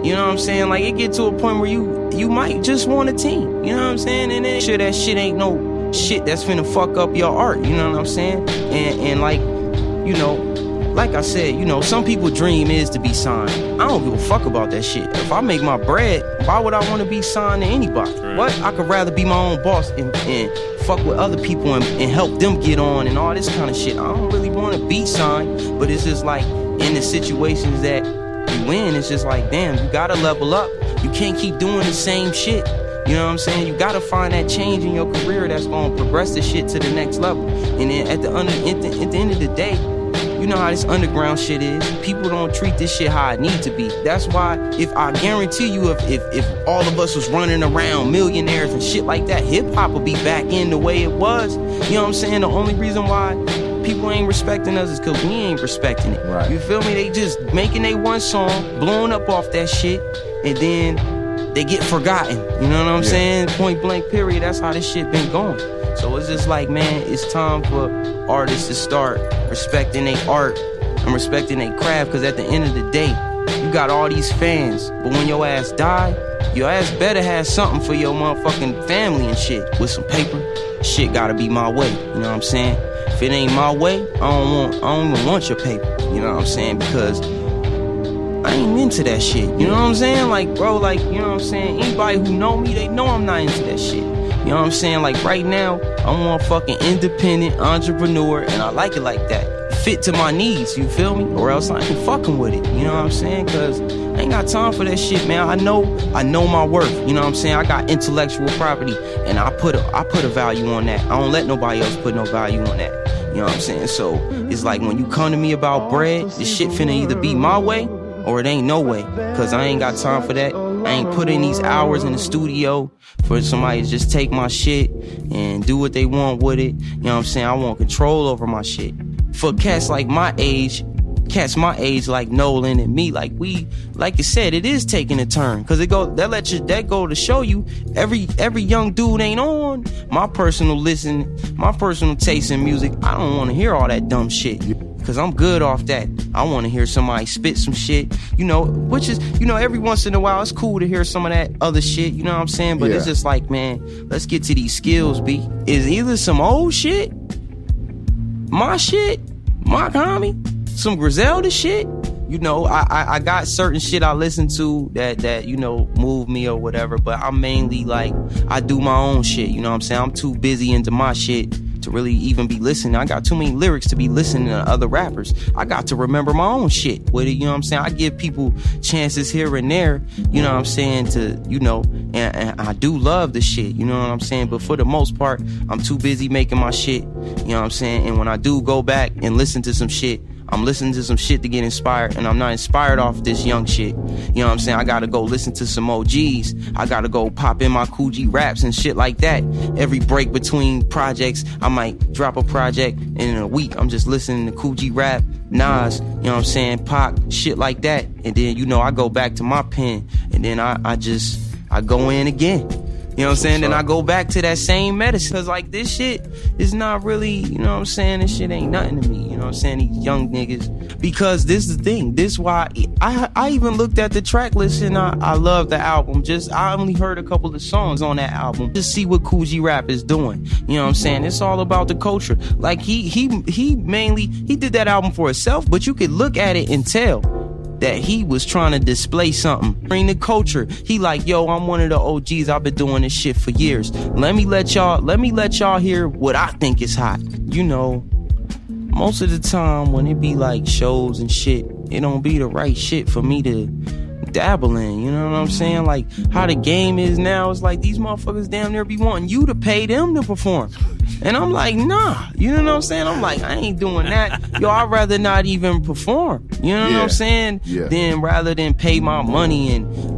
You know what I'm saying? Like, it get to a point where you might just want a team. You know what I'm saying? And then sure, that shit ain't no shit that's finna fuck up your art, you know what I'm saying? And like, you know, like I said, you know, some people's dream is to be signed. I don't give a fuck about that shit. If I make my bread, why would I want to be signed to anybody? Right. What? I could rather be my own boss and fuck with other people and help them get on and all this kind of shit. I don't really want to be signed, but it's just like, in the situations that you win, it's just like, damn, you gotta level up. You can't keep doing the same shit. You know what I'm saying? You gotta find that change in your career that's gonna progress the shit to the next level. And then at the end of the day, you know how this underground shit is. People don't treat this shit how it need to be. That's why, if I guarantee you, if all of us was running around millionaires and shit like that, hip-hop would be back in the way it was. You know what I'm saying? The only reason why people ain't respecting us is because we ain't respecting it. Right. You feel me? They just making they one song, blowing up off that shit, and then they get forgotten. You know what I'm saying? Point blank period. That's how this shit been going. So it's just like, man, it's time for artists to start respecting their art and respecting their craft, because at the end of the day, you got all these fans, but when your ass die, your ass better have something for your motherfucking family and shit. With some paper, shit gotta be my way. You know what I'm saying? If it ain't my way, I don't even want your paper. You know what I'm saying? Because I ain't into that shit. You know what I'm saying? Like, bro, like, you know what I'm saying? Anybody who know me, they know I'm not into that shit. You know what I'm saying? Like, right now, I'm a fucking independent entrepreneur, and I like it like that. Fit to my needs, you feel me? Or else I ain't fucking with it. You know what I'm saying? Because I ain't got time for that shit, man. I know my worth. You know what I'm saying? I got intellectual property, and I put a value on that. I don't let nobody else put no value on that. You know what I'm saying? So it's like, when you come to me about bread, the shit finna either be my way or it ain't no way. Cause I ain't got time for that. I ain't put in these hours in the studio for somebody to just take my shit and do what they want with it. You know what I'm saying? I want control over my shit. For cats like my age, cats my age like Nolan and me, like you said, it is taking a turn. Cause that go to show you every young dude ain't on my personal taste in music. I don't want to hear all that dumb shit. Cause I'm good off that. I want to hear somebody spit some shit, which is, every once in a while it's cool to hear some of that other shit, you know what I'm saying? But it's just like, man, let's get to these skills, B. Is either some old shit, my homie, some Griselda shit. I got certain shit I listen to that move me or whatever, but I'm mainly like, I do my own shit, you know what I'm saying? I'm too busy into my shit to really even be listening. I got too many lyrics to be listening to other rappers. I got to remember my own shit with it, you know what I'm saying? I give people chances here and there, you know what I'm saying, to, and I do love the shit, you know what I'm saying? But for the most part, I'm too busy making my shit, you know what I'm saying? And when I do go back and listen to some shit, I'm listening to some shit to get inspired, and I'm not inspired off this young shit. You know what I'm saying? I gotta go listen to some OGs. I gotta go pop in my Tgif raps and shit like that. Every break between projects, I might drop a project, and in a week, I'm just listening to Tgif rap, Nas, you know what I'm saying, Pac, shit like that. And then, I go back to my pen, and then I go in again. You know what I'm saying? Then I go back to that same medicine. Cause like this shit is not really, you know what I'm saying? This shit ain't nothing to me. You know what I'm saying? These young niggas. Because this is the thing. This why I even looked at the track list and I love the album. I only heard a couple of songs on that album. Just see what Tgif rap is doing. You know what I'm saying? It's all about the culture. Like he mainly did that album for himself, but you could look at it and tell that he was trying to display something. Bring the culture. He like, yo, I'm one of the OGs. I've been doing this shit for years. Let me let y'all hear what I think is hot. Most of the time when it be like shows and shit, it don't be the right shit for me to dabble in, you know what I'm saying? Like how the game is now, it's like these motherfuckers damn near be wanting you to pay them to perform. And I'm like, nah, you know what I'm saying? I'm like, I ain't doing that. Yo, I'd rather not even perform, you know what I'm saying? Then rather than pay my money and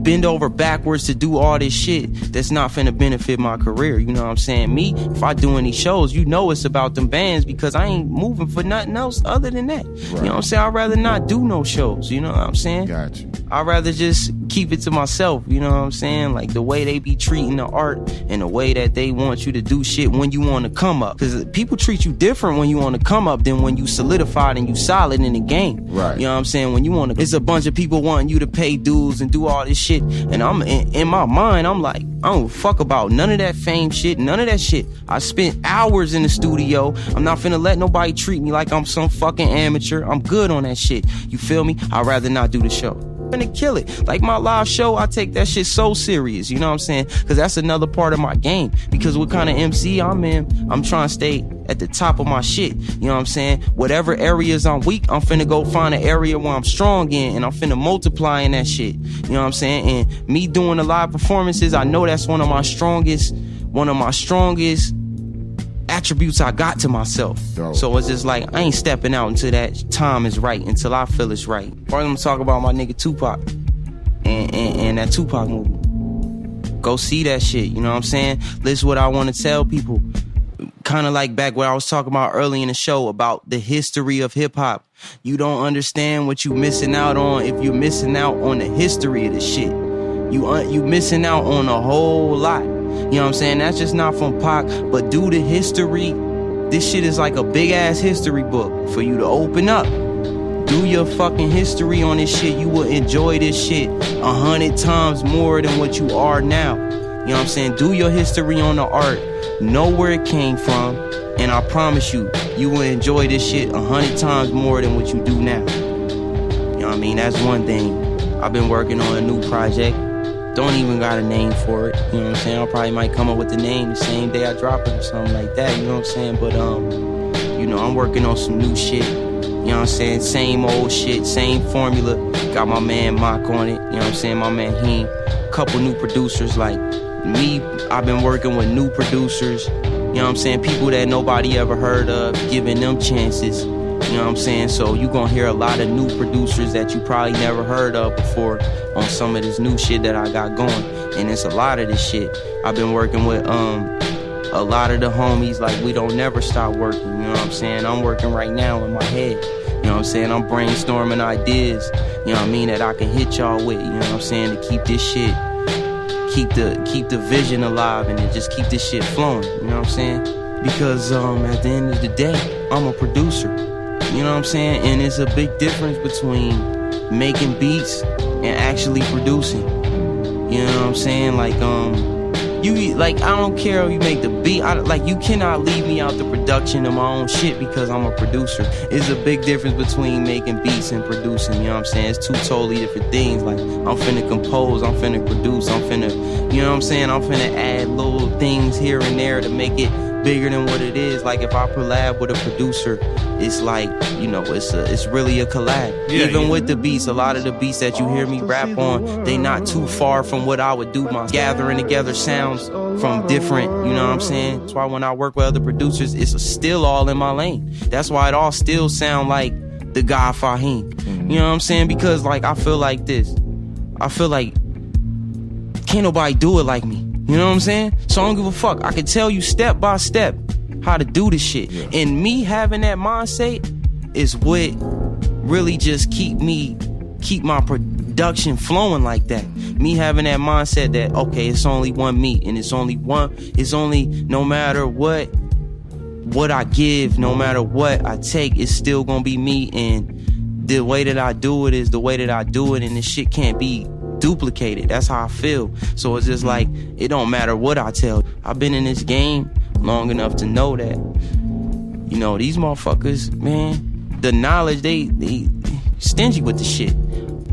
bend over backwards to do all this shit that's not finna benefit my career, you know what I'm saying? Me, if I do any shows, it's about them bands because I ain't moving for nothing else other than that. Right. You know what I'm saying? I'd rather not do no shows, you know what I'm saying? Gotcha. I'd rather just keep it to myself, you know what I'm saying? Like the way they be treating the art and the way that they want you to do shit when you want to come up. Because people treat you different when you want to come up than when you solidified and you solid in the game. Right. You know what I'm saying? When you want to, it's a bunch of people wanting you to pay dues and do all this shit. And I'm in my mind, I'm like, I don't fuck about none of that fame shit, none of that shit. I spent hours in the studio. I'm not finna let nobody treat me like I'm some fucking amateur. I'm good on that shit. You feel me? I'd rather not do the show. To kill it. Like my live show, I take that shit so serious, you know what I'm saying? Because that's another part of my game. Because what kind of MC I'm in, I'm trying to stay at the top of my shit, you know what I'm saying? Whatever areas I'm weak, I'm finna go find an area where I'm strong in, and I'm finna multiply in that shit, you know what I'm saying? And me doing the live performances, I know that's one of my strongest attributes I got to myself. Dope. So it's just like I ain't stepping out until that time is right, until I feel it's right. First I'm gonna talk about my nigga Tupac and that Tupac movie. Go see that shit, you know what I'm saying? This is what I want to tell people. Kind of like back what I was talking about early in the show about the history of hip-hop. You don't understand what you missing out on if you're missing out on the history of the shit. You missing out on a whole lot. You know what I'm saying? That's just not from Pac, but due to history, this shit is like a big ass history book for you to open up. Do your fucking history on this shit. You will enjoy this shit 100 times more than what you are now. You know what I'm saying? Do your history on the art. Know where it came from. And I promise you, you will enjoy this shit 100 times more than what you do now. You know what I mean? That's one thing. I've been working on a new project. Don't even got a name for it, you know what I'm saying? I probably might come up with the name the same day I drop it or something like that, you know what I'm saying? But, I'm working on some new shit, you know what I'm saying? Same old shit, same formula. Got my man Mock on it, you know what I'm saying? My man Heem. Couple new producers like me. I've been working with new producers, you know what I'm saying? People that nobody ever heard of, giving them chances. You know what I'm saying? So you gonna hear a lot of new producers that you probably never heard of before on some of this new shit that I got going. And it's a lot of this shit. I've been working with a lot of the homies, like we don't never stop working, you know what I'm saying? I'm working right now in my head. You know what I'm saying? I'm brainstorming ideas, you know what I mean, that I can hit y'all with, you know what I'm saying, to keep this shit, keep the vision alive and then just keep this shit flowing, you know what I'm saying? Because at the end of the day, I'm a producer, you know what I'm saying? And it's a big difference between making beats and actually producing, you know what I'm saying? Like, I don't care if you make the beat. You cannot leave me out the production of my own shit because I'm a producer. It's a big difference between making beats and producing, you know what I'm saying? It's two totally different things. Like, I'm finna compose, I'm finna produce, I'm finna, you know what I'm saying? I'm finna add little things here and there to make it bigger than what it is. Like, if I collab with a producer, it's like, you know, it's really a collab. Even with the beats, a lot of the beats that you hear me rap on, they not too far from what I would do. My gathering together sounds from different, you know what I'm saying? That's why when I work with other producers, it's still all in my lane. That's why it all still sound like the Gawd Fahim. You know what I'm saying? Because, like, I feel like this. I feel like can't nobody do it like me. You know what I'm saying? So I don't give a fuck. I can tell you step by step how to do this shit. Yeah. And me having that mindset is what really just keep my production flowing like that. Me having that mindset that, okay, it's only one me, and it's only no matter what I give, no matter what I take, it's still gonna be me, and the way that I do it is the way that I do it, and this shit can't be duplicated. That's how I feel. So it's just like, it don't matter what I tell. I've been in this game long enough to know that, you know, these motherfuckers, man, the knowledge, they stingy with the shit.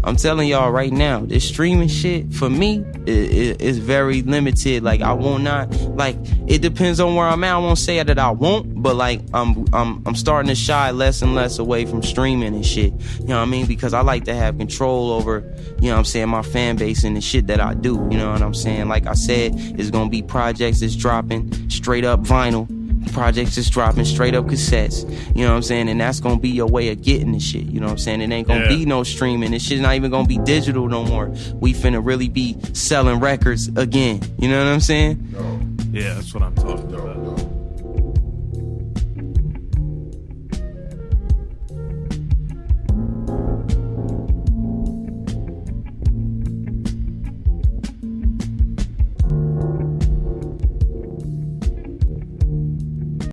I'm telling y'all right now, this streaming shit for me is very limited. Like, I will not, like, it depends on where I'm at. I won't say that I won't, but like, I'm starting to shy less and less away from streaming and shit. You know what I mean? Because I like to have control over, you know what I'm saying, my fan base and the shit that I do. You know what I'm saying? Like I said, it's gonna be projects that's dropping straight up vinyl. Projects just dropping straight up cassettes, you know what I'm saying? And that's gonna be your way of getting the shit, you know what I'm saying? It ain't gonna be no streaming. This shit's not even gonna be digital no more. We finna really be selling records again, you know what I'm saying? Yeah, that's what I'm talking about.